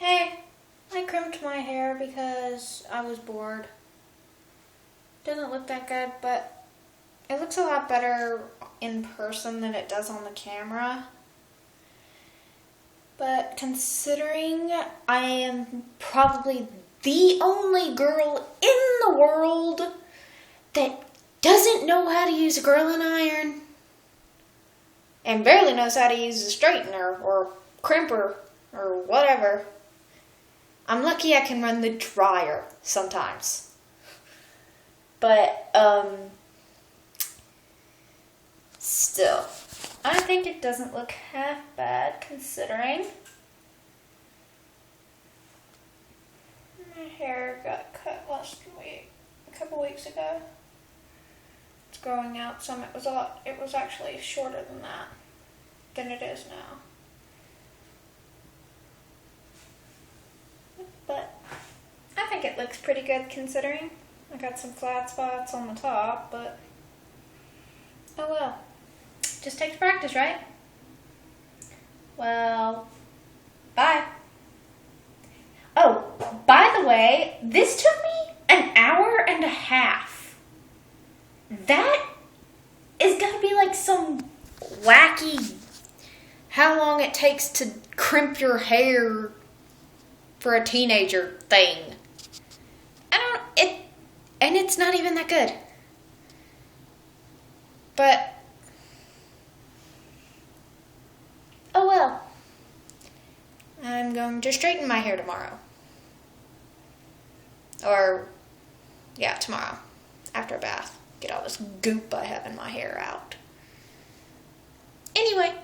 Hey, I crimped my hair because I was bored. Doesn't look that good, but it looks a lot better in person than it does on the camera. But considering I am probably the only girl in the world that doesn't know how to use a curling iron and barely knows how to use a straightener or crimper or whatever, I'm lucky I can run the dryer sometimes. But, still, I think it doesn't look half bad considering. My hair got cut last week, a couple weeks ago. It's growing out some. It was actually shorter than it is now. But I think it looks pretty good considering. I got some flat spots on the top, but oh well. Just takes practice, right? Well, bye. Oh, by the way, this took me an hour and a half. That is gonna be like some wacky how long it takes to crimp your hair for a teenager thing. And it's not even that good. But, oh well. I'm going to straighten my hair tomorrow. Or, yeah, tomorrow. After a bath. Get all this goop I have in my hair out. Anyway.